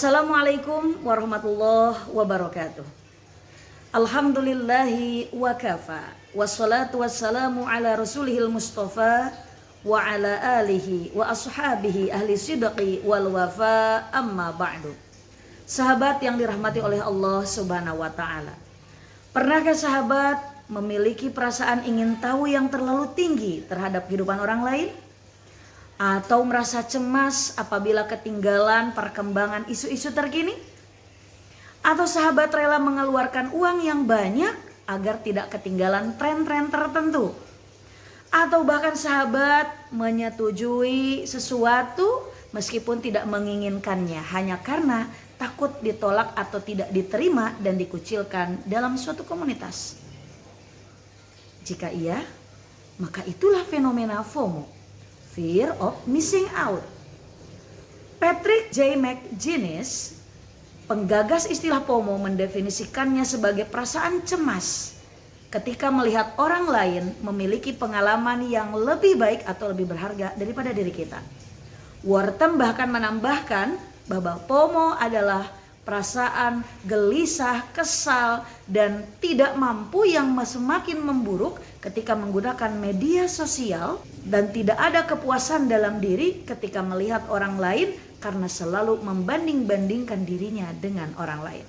Assalamualaikum warahmatullahi wabarakatuh. Alhamdulillahi wa kafa. Wassalatu wassalamu ala rasulihil mustafa wa ala alihi wa ashabihi ahli sidqi wal wafa, amma ba'du. Sahabat yang dirahmati oleh Allah subhanahu wa ta'ala, pernahkah sahabat memiliki perasaan ingin tahu yang terlalu tinggi terhadap kehidupan orang lain? Atau merasa cemas apabila ketinggalan perkembangan isu-isu terkini? Atau sahabat rela mengeluarkan uang yang banyak agar tidak ketinggalan tren-tren tertentu? Atau bahkan sahabat menyetujui sesuatu meskipun tidak menginginkannya hanya karena takut ditolak atau tidak diterima dan dikucilkan dalam suatu komunitas? Jika iya, maka itulah fenomena FOMO, Fear of Missing Out. Patrick J. McGinnis, penggagas istilah FOMO, mendefinisikannya sebagai perasaan cemas ketika melihat orang lain memiliki pengalaman yang lebih baik atau lebih berharga daripada diri kita. Wharton bahkan menambahkan bahwa FOMO adalah perasaan gelisah, kesal, dan tidak mampu yang semakin memburuk ketika menggunakan media sosial, dan tidak ada kepuasan dalam diri ketika melihat orang lain karena selalu membanding-bandingkan dirinya dengan orang lain.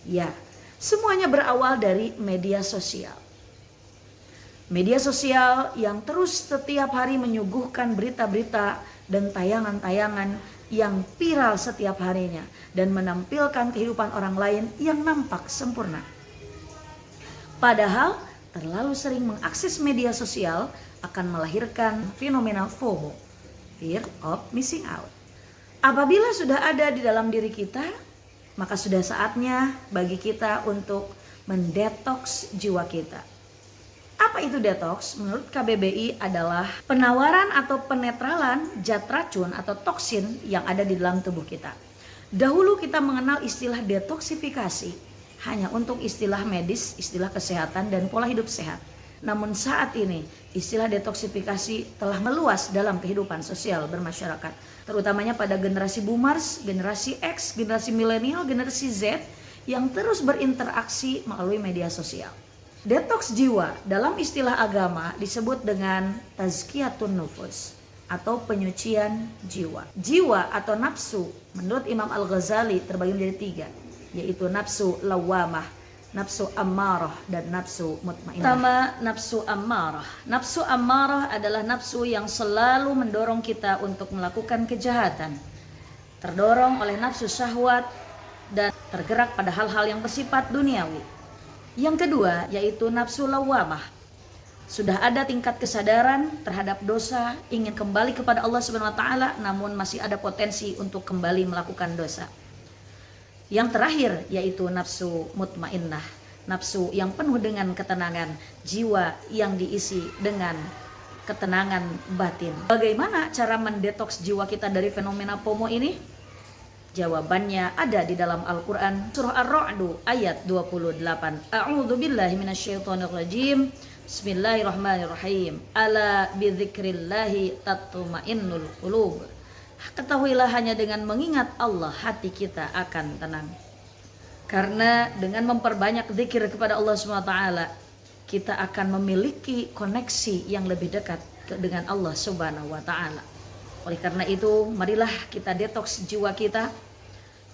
Ya, semuanya berawal dari media sosial. Media sosial yang terus setiap hari menyuguhkan berita-berita dan tayangan-tayangan yang viral setiap harinya dan menampilkan kehidupan orang lain yang nampak sempurna. Padahal terlalu sering mengakses media sosial akan melahirkan fenomena FOMO, Fear of Missing Out. Apabila sudah ada di dalam diri kita, maka sudah saatnya bagi kita untuk mendetoks jiwa kita. Apa itu detox? Menurut KBBI adalah penawaran atau penetralan zat racun atau toksin yang ada di dalam tubuh kita. Dahulu kita mengenal istilah detoksifikasi hanya untuk istilah medis, istilah kesehatan dan pola hidup sehat. Namun saat ini istilah detoksifikasi telah meluas dalam kehidupan sosial bermasyarakat, terutamanya pada generasi boomers, generasi X, generasi milenial, generasi Z yang terus berinteraksi melalui media sosial. Detoks jiwa dalam istilah agama disebut dengan tazkiyatun nufus atau penyucian jiwa. Jiwa atau nafsu menurut Imam Al-Ghazali terbagi menjadi 3, yaitu nafsu lawamah, nafsu ammarah, dan nafsu mutmainnah. Pertama, nafsu ammarah. Nafsu ammarah adalah nafsu yang selalu mendorong kita untuk melakukan kejahatan, terdorong oleh nafsu syahwat dan tergerak pada hal-hal yang bersifat duniawi. Yang kedua yaitu nafsu lawamah. Sudah ada tingkat kesadaran terhadap dosa, ingin kembali kepada Allah Subhanahu wa taala, namun masih ada potensi untuk kembali melakukan dosa. Yang terakhir yaitu nafsu mutmainnah, nafsu yang penuh dengan ketenangan, jiwa yang diisi dengan ketenangan batin. Bagaimana cara mendetoks jiwa kita dari fenomena FOMO ini? Jawabannya ada di dalam Al-Quran, surah Ar-Ra'd ayat 28. A'udzu billahi minasyaitonir rajim. Bismillahirrahmanirrahim. Ala bidzikrillahi tatma'innul qulub. Ketahuilah hanya dengan mengingat Allah hati kita akan tenang. Karena dengan memperbanyak zikir kepada Allah SWT, kita akan memiliki koneksi yang lebih dekat dengan Allah Subhanahu wa taala. Oleh karena itu, marilah kita detoks jiwa kita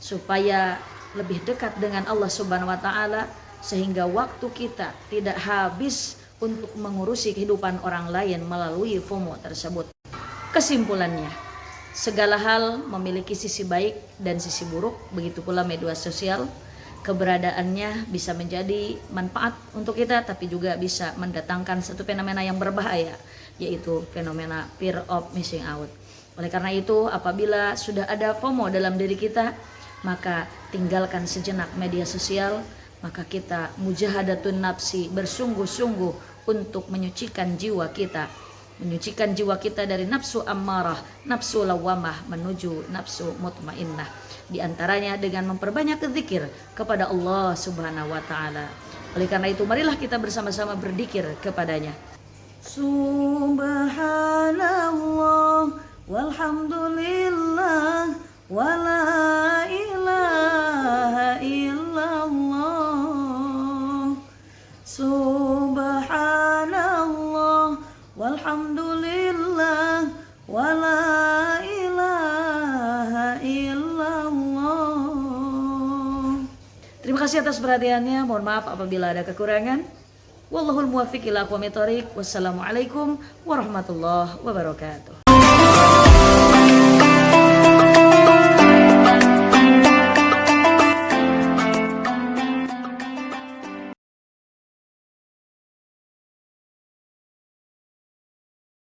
supaya lebih dekat dengan Allah Subhanahu wa taala, sehingga waktu kita tidak habis untuk mengurusi kehidupan orang lain melalui FOMO tersebut. Kesimpulannya, segala hal memiliki sisi baik dan sisi buruk, begitu pula media sosial. Keberadaannya bisa menjadi manfaat untuk kita, tapi juga bisa mendatangkan satu fenomena yang berbahaya, yaitu fenomena fear of missing out. Oleh karena itu, apabila sudah ada FOMO dalam diri kita, maka tinggalkan sejenak media sosial, maka kita mujahadatun nafsi, bersungguh-sungguh untuk menyucikan jiwa kita, dari nafsu ammarah, nafsu lawamah menuju nafsu mutmainnah. Di antaranya dengan memperbanyak zikir kepada Allah Subhanahu wa taala. Oleh karena itu, marilah kita bersama-sama berzikir kepadanya. Subhanallah walhamdulillah wa la ilaha illallah. Subhanallah walhamdulillah wa la ilaha illallah. Terima kasih atas perhatiannya. Mohon maaf apabila ada kekurangan. Wallahul muwaffiq ila aqwamit thoriq. Wassalamualaikum warahmatullahi wabarakatuh.